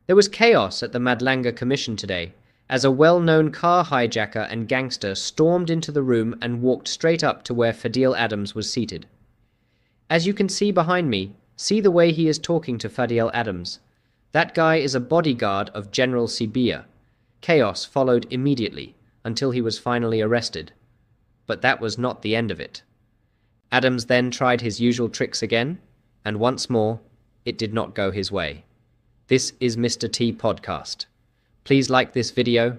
There was chaos at the Madlanga Commission today, as a well-known car hijacker and gangster stormed into the room and walked straight up to where Fadil Adams was seated. As you can see behind me, see the way he is talking to Fadil Adams. That guy is a bodyguard of General Sibia. Chaos followed immediately, until he was finally arrested. But that was not the end of it. Adams then tried his usual tricks again, and once more, it did not go his way. This is Mr. T Podcast. Please like this video,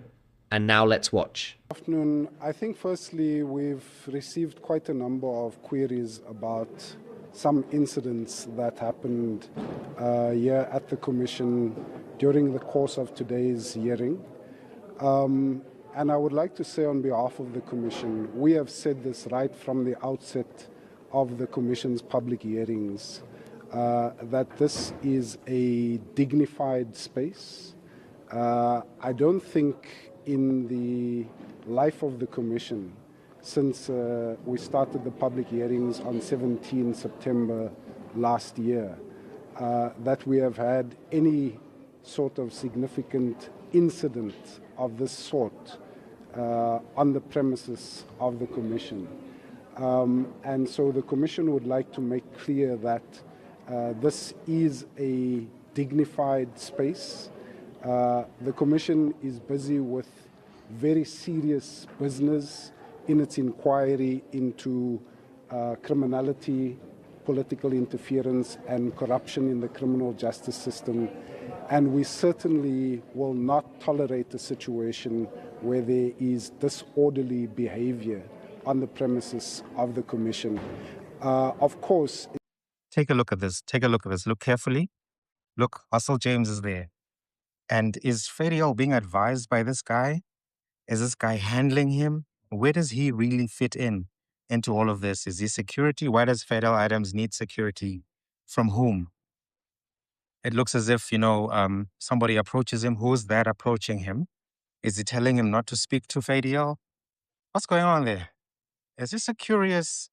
and now let's watch. Good afternoon. I think firstly we've received quite a number of queries about some incidents that happened here at the Commission during the course of today's hearing. And I would like to say on behalf of the Commission, we have said this right from the outset of the Commission's public hearings, that this is a dignified space. I don't think in the life of the Commission, since we started the public hearings on 17 September last year, that we have had any sort of significant incident of this sort on the premises of the Commission. And so the Commission would like to make clear that this is a dignified space. The Commission is busy with very serious business in its inquiry into criminality, political interference, and corruption in the criminal justice system. And we certainly will not tolerate a situation where there is disorderly behavior on the premises of the Commission. Of course... Take a look at this. Take a look at this. Look carefully. Look, Russell James is there. And is Ferial being advised by this guy? Is this guy handling him? Where does he really fit into all of this? Is he security? Why does Fadil Adams need security? From whom? It looks as if, somebody approaches him. Who's that approaching him? Is he telling him not to speak to Fadil? What's going on there? Is this a curious,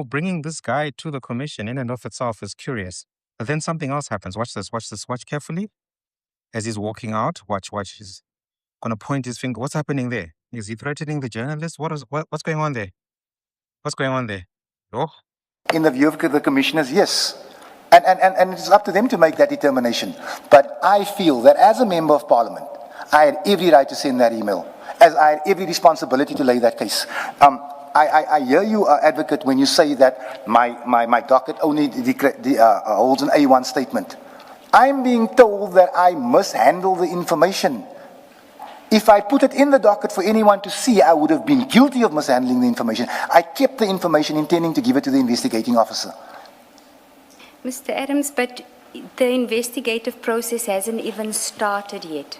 bringing this guy to the Commission in and of itself is curious. But then something else happens. Watch this, watch carefully. As he's walking out, watch, he's going to point his finger. What's happening there? Is he threatening the journalist? What's going on there? What's going on there? Oh. In the view of the commissioners, yes. And it's up to them to make that determination. But I feel that as a member of parliament, I had every right to send that email, as I had every responsibility to lay that case. I hear you, advocate, when you say that my docket only holds an A1 statement. I'm being told that I mishandle the information. If I put it in the docket for anyone to see, I would have been guilty of mishandling the information. I kept the information intending to give it to the investigating officer. Mr. Adams, but the investigative process hasn't even started yet.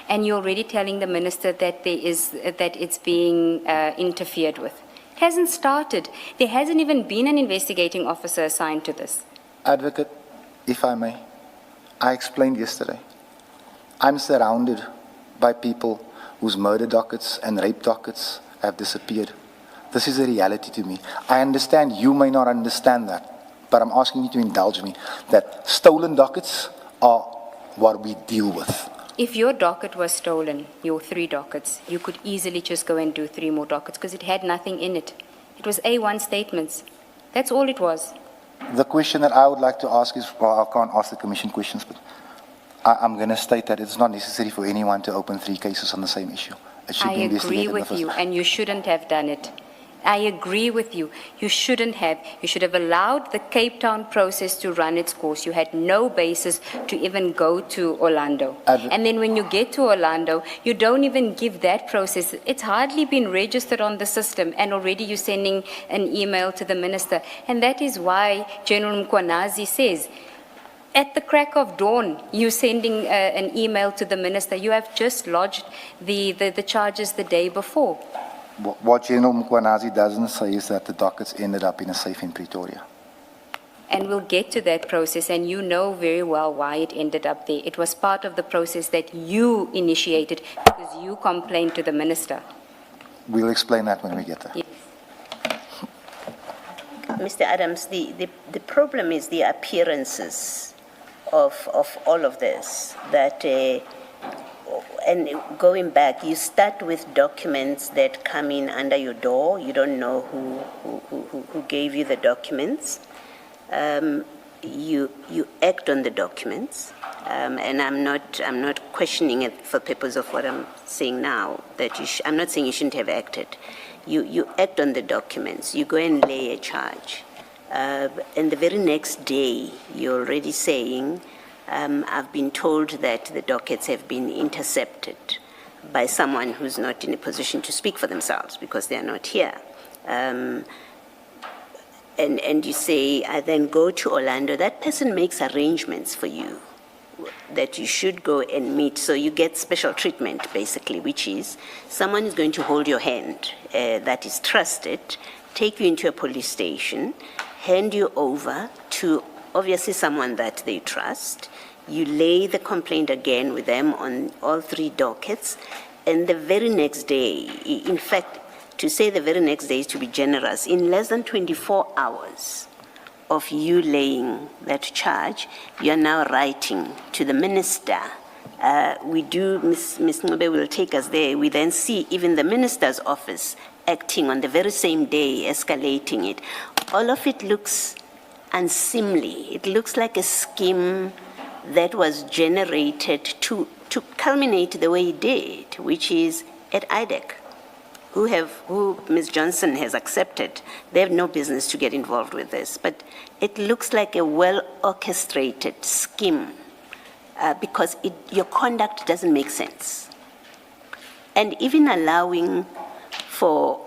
And you're already telling the minister that it's being interfered with. It hasn't started. There hasn't even been an investigating officer assigned to this. Advocate, if I may, I explained yesterday. I'm surrounded by people whose murder dockets and rape dockets have disappeared. This is a reality to me. I understand you may not understand that, but I'm asking you to indulge me that stolen dockets are what we deal with. If your docket was stolen, your 3 dockets, you could easily just go and do 3 more dockets because it had nothing in it. It was A1 statements. That's all it was. The question that I would like to ask is, well, I can't ask the Commission questions, but I'm going to state that it's not necessary for anyone to open 3 cases on the same issue. It should be investigated. I agree with you, and you shouldn't have done it. I agree with you. You shouldn't have. You should have allowed the Cape Town process to run its course. You had no basis to even go to Orlando. And then when you get to Orlando, you don't even give that process. It's hardly been registered on the system, and already you're sending an email to the minister. And that is why General Mkwanazi says, at the crack of dawn, you're sending an email to the minister. You have just lodged the charges the day before. What General Mkwanazi doesn't say is that the dockets ended up in a safe in Pretoria. And we'll get to that process, and you know very well why it ended up there. It was part of the process that you initiated because you complained to the minister. We'll explain that when we get there. Yes. Mr. Adams, the problem is the appearances of all of this, that, and going back, you start with documents that come in under your door. You don't know who gave you the documents. You act on the documents, and I'm not questioning it for purpose of what I'm saying now. That I'm not saying you shouldn't have acted. You act on the documents. You go and lay a charge, and the very next day you're already saying, I've been told that the dockets have been intercepted by someone who's not in a position to speak for themselves because they are not here. And you say, I then go to Orlando. That person makes arrangements for you that you should go and meet. So you get special treatment, basically, which is someone is going to hold your hand that is trusted, take you into a police station, hand you over to obviously someone that they trust. You lay the complaint again with them on all 3 dockets, and the very next day, in fact, to say the very next day is to be generous, in less than 24 hours of you laying that charge, you are now writing to the minister. Ms. Ncube will take us there. We then see even the minister's office acting on the very same day, escalating it. All of it looks unseemly. It looks like a scheme that was generated to culminate the way it did, which is at IDEC, who Ms. Johnson has accepted. They have no business to get involved with this, but it looks like a well-orchestrated scheme because your conduct doesn't make sense. And even allowing for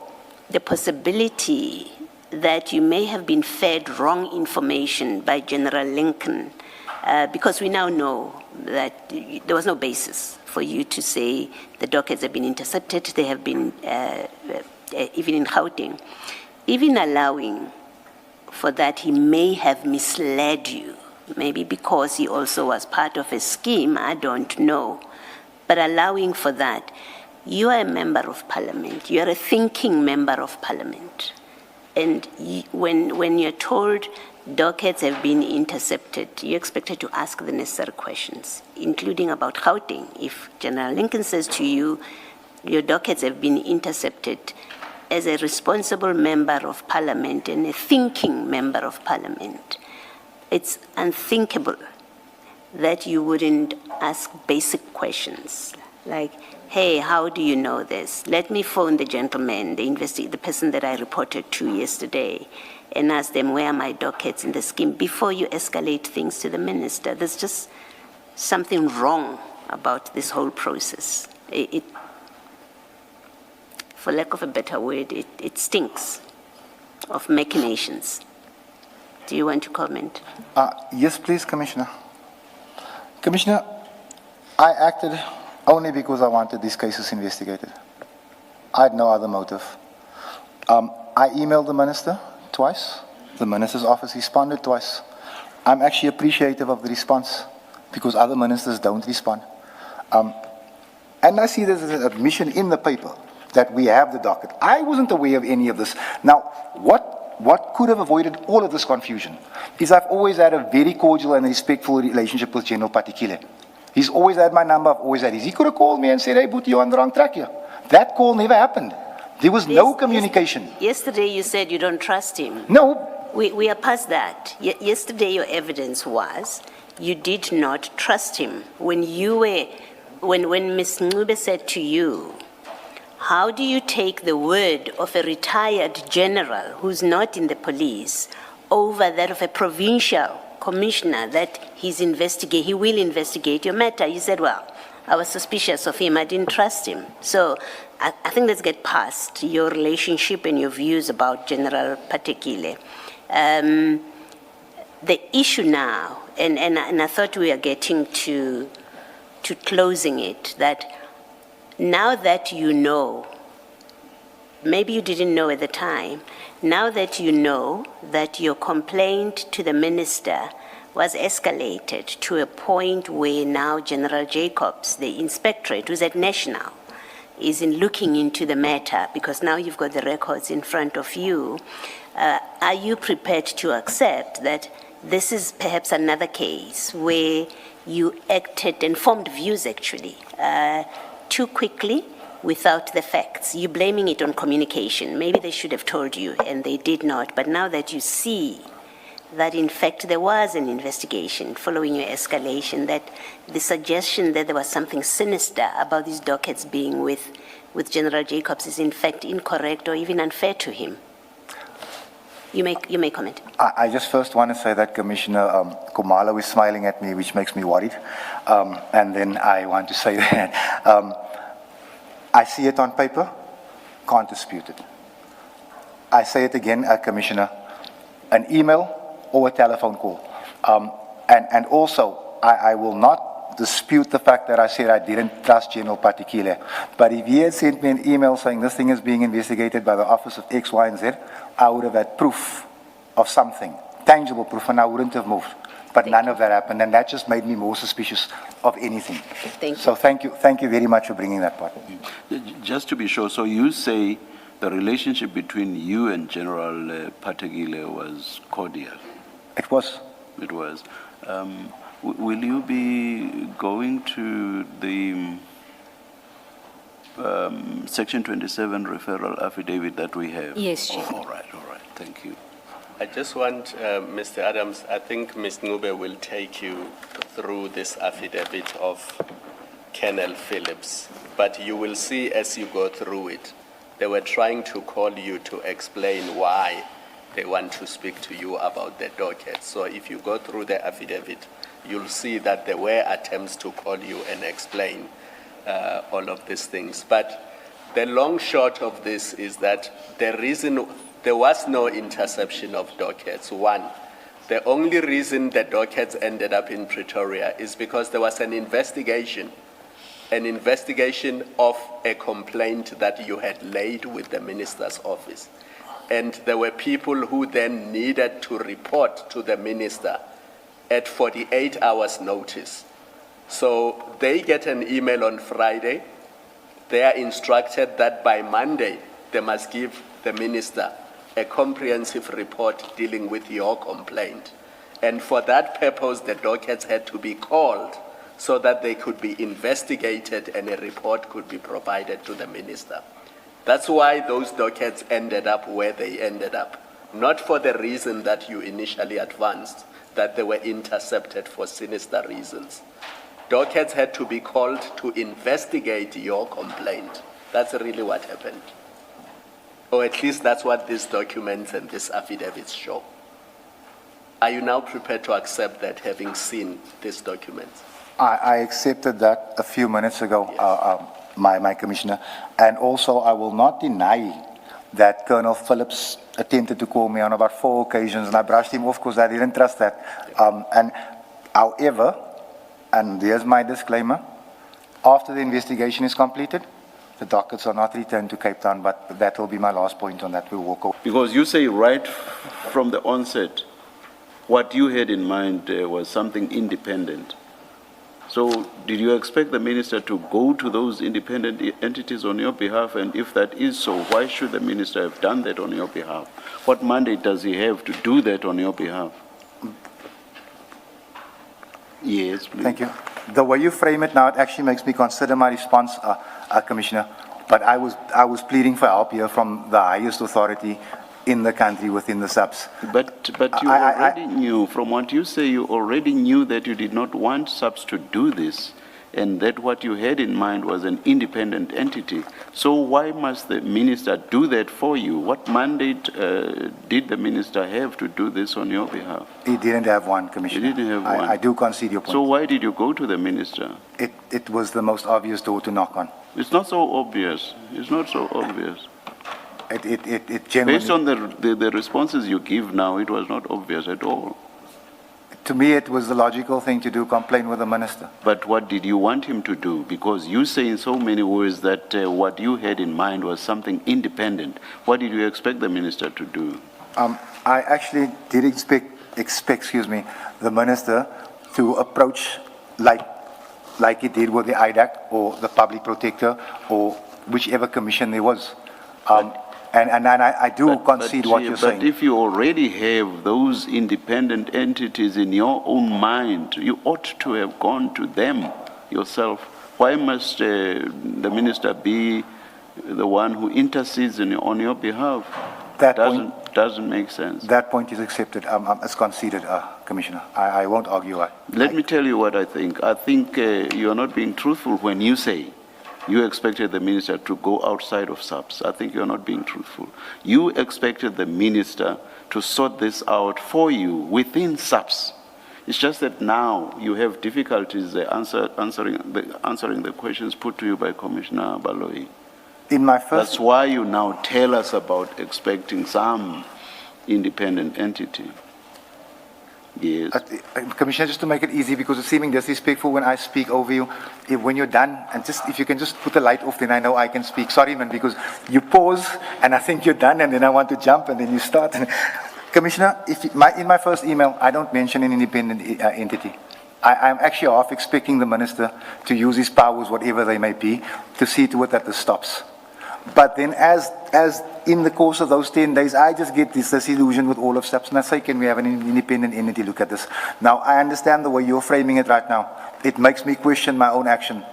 the possibility that you may have been fed wrong information by General Lincoln, because we now know that there was no basis for you to say the dockets have been intercepted, they have been, even in Gauteng. Even allowing for that, he may have misled you, maybe because he also was part of a scheme, I don't know. But allowing for that, you are a member of parliament, you are a thinking member of parliament. And when you're told dockets have been intercepted, you're expected to ask the necessary questions, including about Gauteng. If General Lincoln says to you, your dockets have been intercepted, as a responsible member of parliament and a thinking member of parliament, it's unthinkable that you wouldn't ask basic questions like, hey, how do you know this? Let me phone the gentleman, the person that I reported to yesterday, and ask them, where are my dockets in the scheme, before you escalate things to the minister. There's just something wrong about this whole process. For lack of a better word, it stinks of machinations. Do you want to comment? Yes, please, Commissioner. Commissioner, I acted only because I wanted these cases investigated. I had no other motive. I emailed the minister twice. The minister's office responded twice. I'm actually appreciative of the response because other ministers don't respond. And I see this as an admission in the paper that we have the docket. I wasn't aware of any of this. Now, what could have avoided all of this confusion is I've always had a very cordial and respectful relationship with General Patikile. He's always had my number, I've always had his. He could have called me and said, hey, Boetie, you're on the wrong track here. That call never happened. There was no communication. Yesterday you said you don't trust him. No. We are past that. Yesterday your evidence was you did not trust him. When Ms. Ncube said to you, how do you take the word of a retired general who's not in the police over that of a provincial commissioner that he will investigate your matter? You said, well, I was suspicious of him, I didn't trust him. So I think let's get past your relationship and your views about General Patekile. The issue now, and I thought we are getting to closing it, that now that you know, maybe you didn't know at the time, now that you know that your complaint to the minister was escalated to a point where now General Jacobs, the inspectorate, who's at National, is in looking into the matter, because now you've got the records in front of you, are you prepared to accept that this is perhaps another case where you acted and formed views actually too quickly without the facts. You're blaming it on communication. Maybe they should have told you and they did not. But now that you see that in fact there was an investigation following your escalation, that the suggestion that there was something sinister about these dockets being with General Jacobs is in fact incorrect or even unfair to him. You may comment. I just first want to say that Commissioner Khumalo is smiling at me, which makes me worried. And then I want to say that I see it on paper, can't dispute it. I say it again, Commissioner, an email or a telephone call. And also, I will not dispute the fact that I said I didn't trust General Patekile. But if he had sent me an email saying this thing is being investigated by the Office of X, Y, and Z, I would have had proof of something, tangible proof, and I wouldn't have moved. But none of that happened, and that just made me more suspicious of anything. Thank you. So thank you very much for bringing that part. Just to be sure, so you say the relationship between you and General Patekile was cordial? It was. It was. Will you be going to the Section 27 referral affidavit that we have? Yes, Chief. All right, thank you. I just want, Mr. Adams, I think Ms. Ngube will take you through this affidavit of Colonel Phillips, but you will see as you go through it, they were trying to call you to explain why they want to speak to you about the docket. So if you go through the affidavit, you'll see that there were attempts to call you and explain all of these things. But the long short of this is that the reason there was no interception of dockets. One, the only reason the dockets ended up in Pretoria is because there was an investigation of a complaint that you had laid with the minister's office. And there were people who then needed to report to the minister at 48 hours notice. So they get an email on Friday. They are instructed that by Monday, they must give the minister a comprehensive report dealing with your complaint. And for that purpose, the dockets had to be called so that they could be investigated and a report could be provided to the minister. That's why those dockets ended up where they ended up, not for the reason that you initially advanced, that they were intercepted for sinister reasons. Dockets had to be called to investigate your complaint. That's really what happened. Or at least that's what these documents and these affidavits show. Are you now prepared to accept that, having seen these documents? I accepted that a few minutes ago, yes. My Commissioner. And also, I will not deny that Colonel Phillips attempted to call me on about 4 occasions, and I brushed him off because I didn't trust that. And however, and here's my disclaimer, after the investigation is completed, the dockets are not returned to Cape Town, but that will be my last point on that. We'll walk away. Because you say right from the onset, what you had in mind was something independent. So did you expect the minister to go to those independent entities on your behalf? And if that is so, why should the minister have done that on your behalf? What mandate does he have to do that on your behalf? Yes, please. Thank you. The way you frame it now, it actually makes me consider my response, Commissioner. But I was pleading for help here from the highest authority in the country within the SAPS. But you already knew, from what you say, you already knew that you did not want SAPS to do this, and that what you had in mind was an independent entity. So why must the minister do that for you? What mandate did the minister have to do this on your behalf? He didn't have one, Commissioner. He didn't have one. I do concede your point. So why did you go to the minister? It was the most obvious door to knock on. It's not so obvious. It's not so obvious. It genuinely, based on the responses you give now, it was not obvious at all. To me, it was the logical thing to do, complain with the minister. But what did you want him to do? Because you say in so many words that what you had in mind was something independent. What did you expect the minister to do? I actually did expect the minister to approach like he did with the IDAC or the public protector or whichever commission there was. And I do concede what you're saying. But if you already have those independent entities in your own mind, you ought to have gone to them yourself. Why must the minister be the one who intercedes on your behalf? That doesn't make sense. That point is accepted. It's conceded, Commissioner. I won't argue. Let me tell you what I think. I think you're not being truthful when you say you expected the minister to go outside of SAPS. I think you're not being truthful. You expected the minister to sort this out for you within SAPS. It's just that now you have difficulties answering the questions put to you by Commissioner Baloyi. That's why you now tell us about expecting some independent entity. Yes. Commissioner, just to make it easy, because it's seeming disrespectful when I speak over you, when you're done, and if you can just put the light off, then I know I can speak. Sorry, man, because you pause, and I think you're done, and then I want to jump, and then you start. Commissioner, in my first email, I don't mention an independent entity. I'm actually half expecting the minister to use his powers, whatever they may be, to see to it that this stops. But then as in the course of those 10 days, I just get this illusion with all of SAPS, and I say, can we have an independent entity look at this? Now, I understand the way you're framing it right now. It makes me question my own action.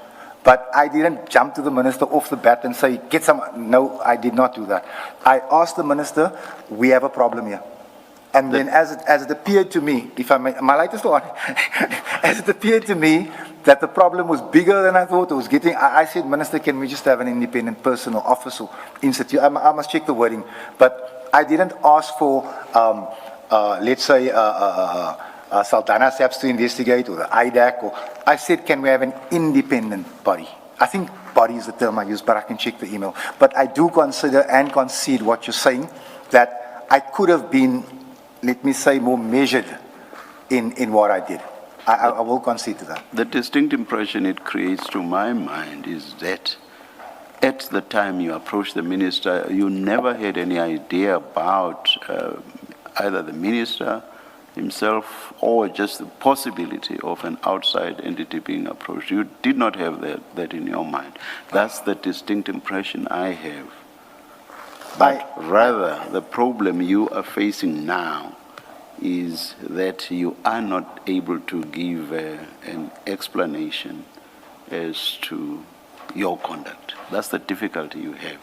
But I didn't jump to the minister off the bat and say, get some. No, I did not do that. I asked the minister, we have a problem here. And then as it appeared to me, if I may, my light is on, as it appeared to me that the problem was bigger than I thought it was getting, I said, Minister, can we just have an independent person or officer institute? I must check the wording. But I didn't ask for, let's say, Saldanha SAPS to investigate, or the IDAC, or I said, can we have an independent body? I think body is the term I use, but I can check the email. But I do consider and concede what you're saying, that I could have been, let me say, more measured in what I did. I will concede to that. The distinct impression it creates to my mind is that at the time you approached the minister, you never had any idea about either the minister himself or just the possibility of an outside entity being approached. You did not have that in your mind. That's the distinct impression I have. But rather, the problem you are facing now is that you are not able to give an explanation as to your conduct. That's the difficulty you have.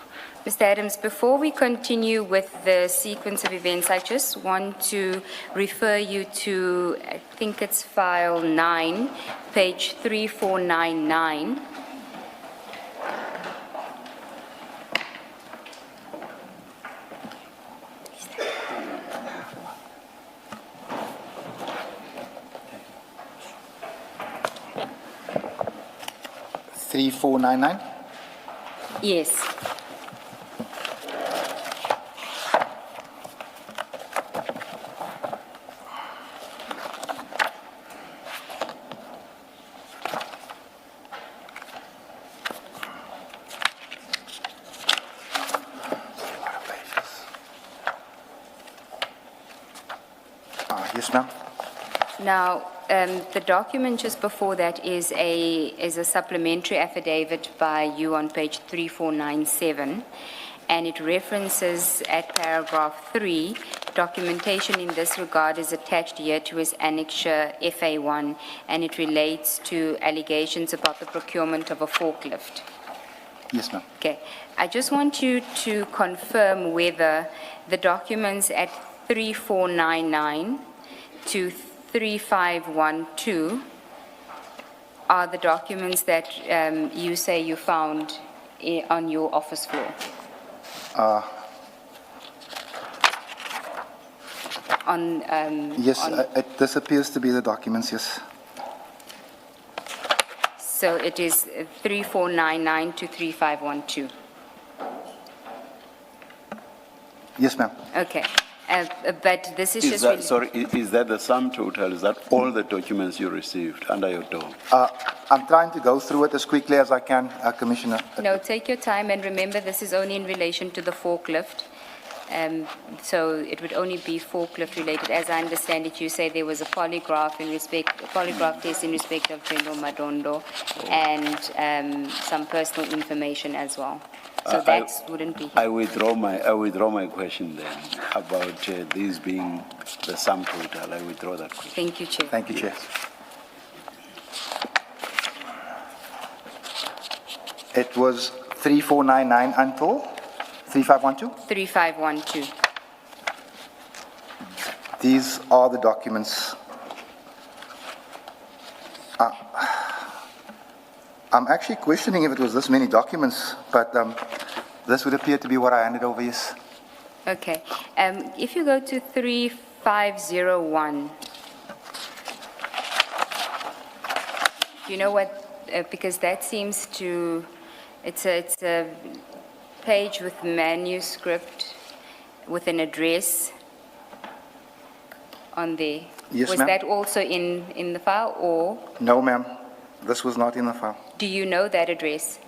Mr. Adams, before we continue with the sequence of events, I just want to refer you to, I think it's file 9, page 3499. Yes. Yes, ma'am. Now, the document just before that is a supplementary affidavit by you on page 3497, and it references at paragraph 3, documentation in this regard is attached here to his annexure FA1, and it relates to allegations about the procurement of a forklift. Yes, ma'am. Okay. I just want you to confirm whether the documents at 3499 to 3512 are the documents that you say you found on your office floor. Yes, this appears to be the documents, yes. So it is 3499 to 3512. Yes, ma'am. Okay. But this is just... Is that the sum total? Is that all the documents you received under your door? I'm trying to go through it as quickly as I can, Commissioner. No, take your time, and remember this is only in relation to the forklift. So it would only be forklift related. As I understand it, you say there was a polygraph test in respect of General Madondo, and some personal information as well. So that wouldn't be. I withdraw my question then about these being the sum total. I withdraw that question. Thank you, Chair. Thank you, Chair. It was 3499 until 3512? 3512. These are the documents. I'm actually questioning if it was this many documents, but this would appear to be what I handed over, yes. Okay. If you go to 3501, you know what? Because that seems to, it's a page with manuscript with an address on there. Yes, Was ma'am. that also in the file, or No, ma'am. This was not in the file. do you know that address?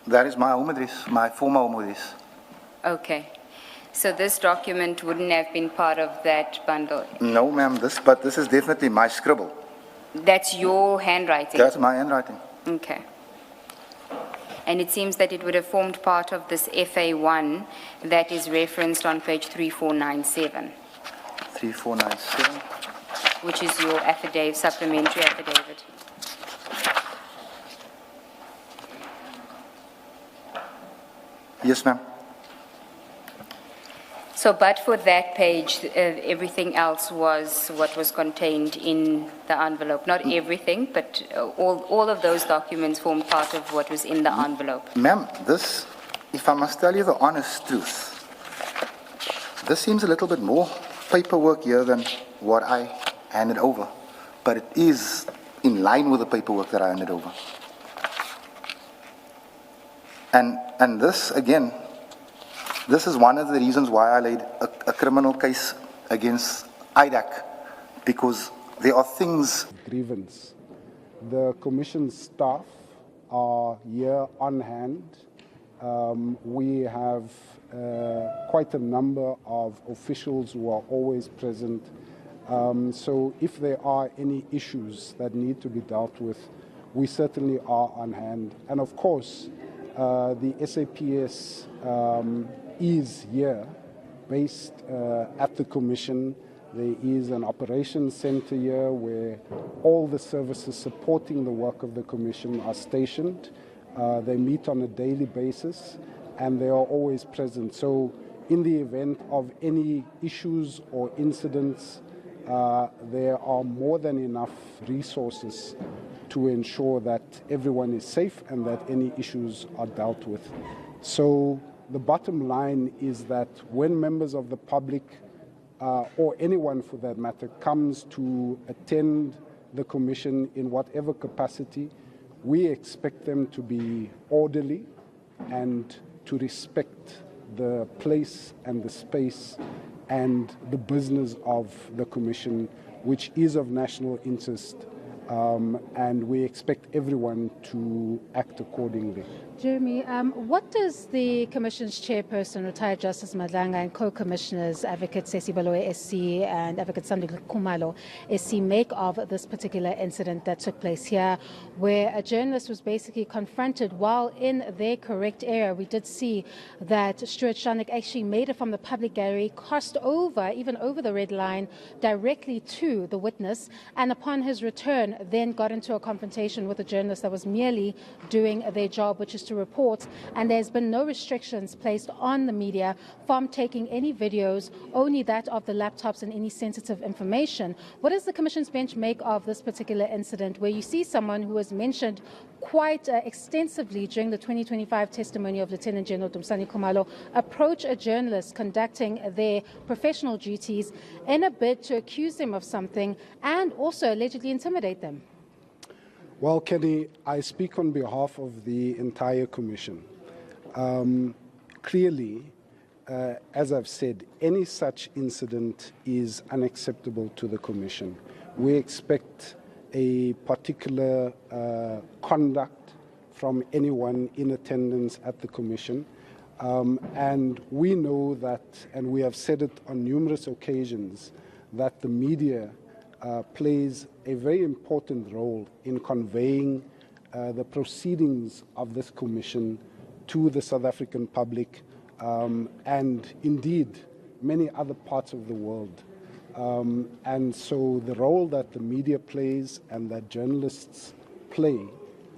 That is my home address, my former home address. Okay. So this document wouldn't have been part of that bundle. No, ma'am. But this is definitely my scribble. That's your handwriting? That's my handwriting. Okay. And it seems that it would have formed part of this FA1 that is referenced on page 3497. 3497. Which is your affidavit, supplementary affidavit. Yes, ma'am. So, but for that page, everything else was what was contained in the envelope. Not everything, but all of those documents form part of what was in the envelope. Ma'am, this, if I must tell you the honest truth, this seems a little bit more paperwork here than what I handed over. But it is in line with the paperwork that I handed over. And this, again, this is one of the reasons why I laid a criminal case against IDAC, because there are things. Grievance. The Commission staff are here on hand. We have quite a number of officials who are always present. So if there are any issues that need to be dealt with, we certainly are on hand. And of course, the SAPS is here, based at the Commission. There is an operations center here where all the services supporting the work of the Commission are stationed. They meet on a daily basis and they are always present. So in the event of any issues or incidents, there are more than enough resources to ensure that everyone is safe and that any issues are dealt with. So the bottom line is that when members of the public, or anyone for that matter, comes to attend the Commission in whatever capacity, we expect them to be orderly and to respect the place and the space and the business of the Commission, which is of national interest, and we expect everyone to act accordingly. Jeremy, what does the Commission's chairperson, retired Justice Madlanga, and co-commissioners, Advocate Sesi Baloyi SC and Advocate Sandile Khumalo SC, make of this particular incident that took place here, where a journalist was basically confronted while in their correct area? We did see that Stuart Shanik actually made it from the public gallery, crossed over, even over the red line, directly to the witness, and upon his return, then got into a confrontation with a journalist that was merely doing their job, which is to report. And there's been no restrictions placed on the media from taking any videos, only that of the laptops and any sensitive information. What does the Commission's bench make of this particular incident, where you see someone who was mentioned quite extensively during the 2025 testimony of Lieutenant General Dumisani Khumalo approach a journalist conducting their professional duties in a bid to accuse them of something and also allegedly intimidate them? Well, Kenny, I speak on behalf of the entire Commission. Clearly, as I've said, any such incident is unacceptable to the Commission. We expect a particular conduct from anyone in attendance at the Commission. And we know that, and we have said it on numerous occasions, that the media plays a very important role in conveying the proceedings of this Commission to the South African public and indeed many other parts of the world. And so the role that the media plays and that journalists play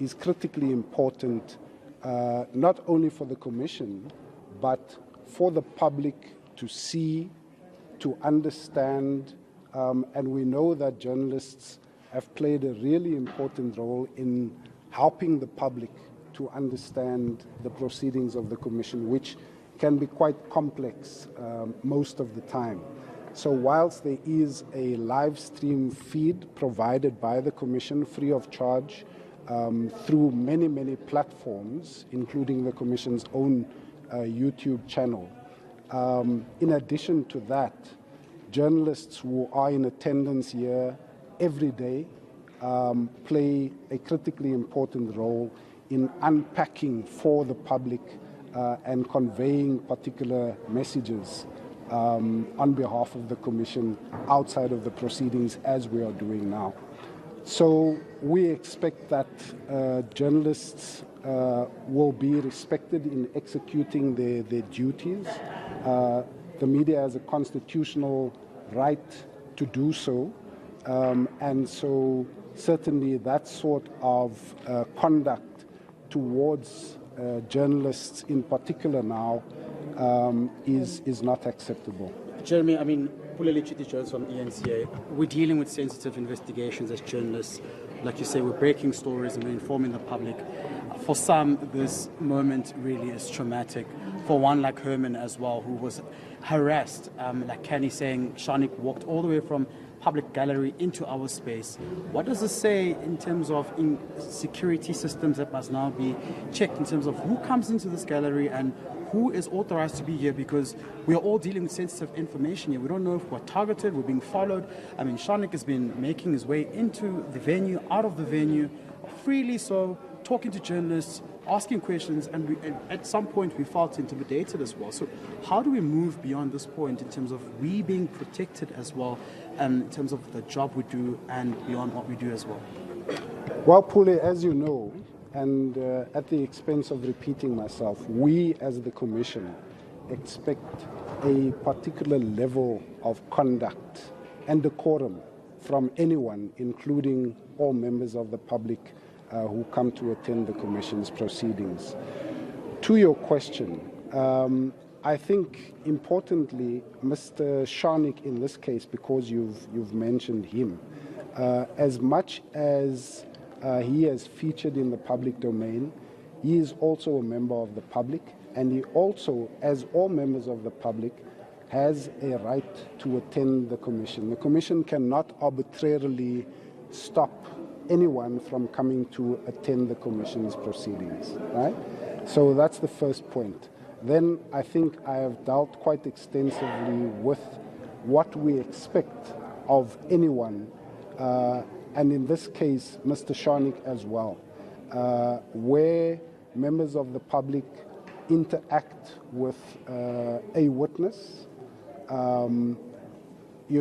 is critically important, not only for the Commission, but for the public to see, to understand, and we know that journalists have played a really important role in helping the public to understand the proceedings of the Commission, which can be quite complex most of the time. So whilst there is a live stream feed provided by the Commission free of charge through many, many platforms, including the Commission's own YouTube channel, in addition to that, journalists who are in attendance here every day play a critically important role in unpacking for the public and conveying particular messages on behalf of the Commission outside of the proceedings as we are doing now. So we expect that journalists will be respected in executing their duties. The media has a constitutional right to do so, and so certainly that sort of conduct towards journalists in particular now is not acceptable. Jeremy, I mean, Pulele Chiti-Jones from ENCA, we're dealing with sensitive investigations as journalists. Like you say, we're breaking stories and we're informing the public. For some, this moment really is traumatic. For one like Herman as well, who was harassed, like Kenny saying, Shanik walked all the way from public gallery into our space. What does this say in terms of security systems that must now be checked in terms of who comes into this gallery and who is authorized to be here, because we are all dealing with sensitive information here. We don't know if we're targeted, we're being followed. I mean, Shanik has been making his way into the venue, out of the venue, freely so, talking to journalists, asking questions, and at some point we felt intimidated as well. So how do we move beyond this point in terms of we being protected as well, and in terms of the job we do and beyond what we do as well? Well, Pule, as you know, and at the expense of repeating myself, we as the Commission expect a particular level of conduct and decorum from anyone, including all members of the public who come to attend the Commission's proceedings. To your question, I think importantly, Mr. Shanik in this case, because you've mentioned him, as much as he has featured in the public domain, he is also a member of the public, and he also, as all members of the public, has a right to attend the Commission. The Commission cannot arbitrarily stop anyone from coming to attend the Commission's proceedings, right? So that's the first point. Then I think I have dealt quite extensively with what we expect of anyone, and in this case, Mr. Shanik as well, where members of the public interact with a witness. You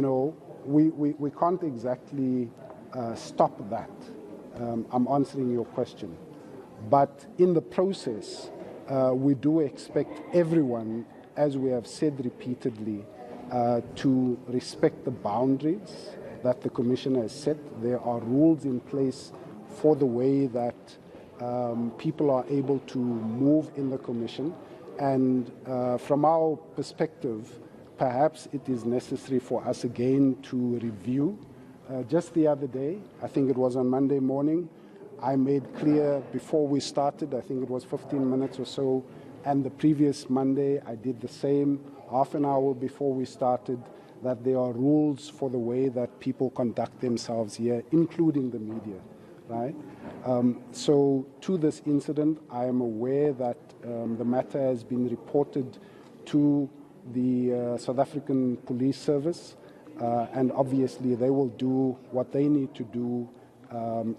know, we can't exactly stop that. I'm answering your question. But in the process, we do expect everyone, as we have said repeatedly, to respect the boundaries that the Commission has set. There are rules in place for the way that people are able to move in the Commission. And from our perspective, perhaps it is necessary for us again to review. Just the other day, I think it was on Monday morning, I made clear before we started, I think it was 15 minutes or so, and the previous Monday I did the same, half an hour before we started, that there are rules for the way that people conduct themselves here, including the media, right? So to this incident, I am aware that the matter has been reported to the South African Police Service, and obviously they will do what they need to do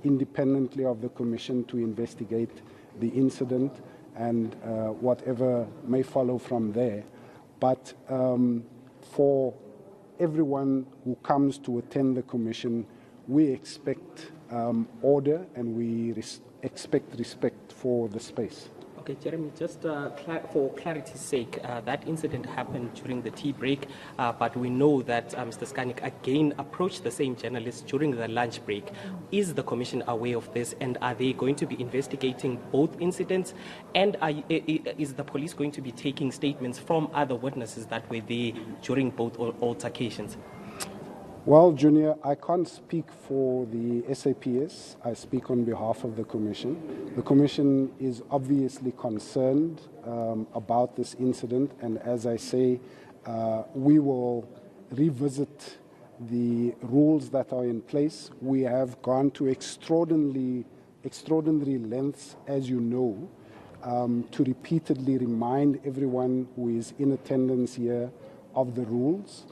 independently of the Commission to investigate the incident and whatever may follow from there. But for everyone who comes to attend the Commission, we expect order and we expect respect for the space. Okay, Jeremy, just for clarity's sake, that incident happened during the tea break, but we know that Mr. Skanik again approached the same journalist during the lunch break. Is the Commission aware of this, and are they going to be investigating both incidents? And is the police going to be taking statements from other witnesses that were there during both altercations? Well, Junior, I can't speak for the SAPS. I speak on behalf of the Commission. The Commission is obviously concerned about this incident, and as I say, we will revisit the rules that are in place. We have gone to extraordinary lengths, as you know, to repeatedly remind everyone who is in attendance here of the rules.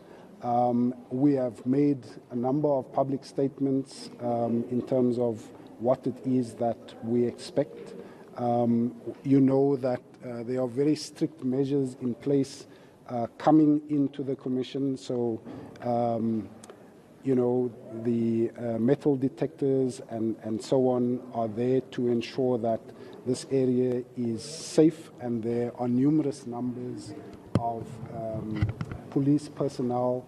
We have made a number of public statements in terms of what it is that we expect. You know that there are very strict measures in place coming into the Commission. So, you know, the metal detectors and so on are there to ensure that this area is safe, and there are numerous numbers of police personnel,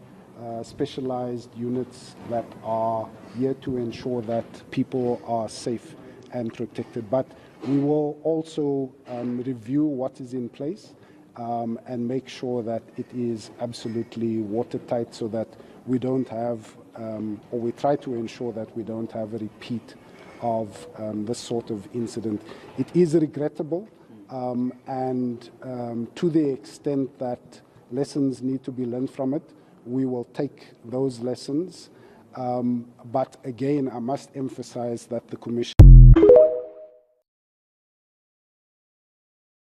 specialized units that are here to ensure that people are safe and protected. But we will also review what is in place and make sure that it is absolutely watertight, so that we don't have, or we try to ensure that we don't have a repeat of this sort of incident. It is regrettable, and to the extent that lessons need to be learned from it, we will take those lessons. But again, I must emphasize that the Commission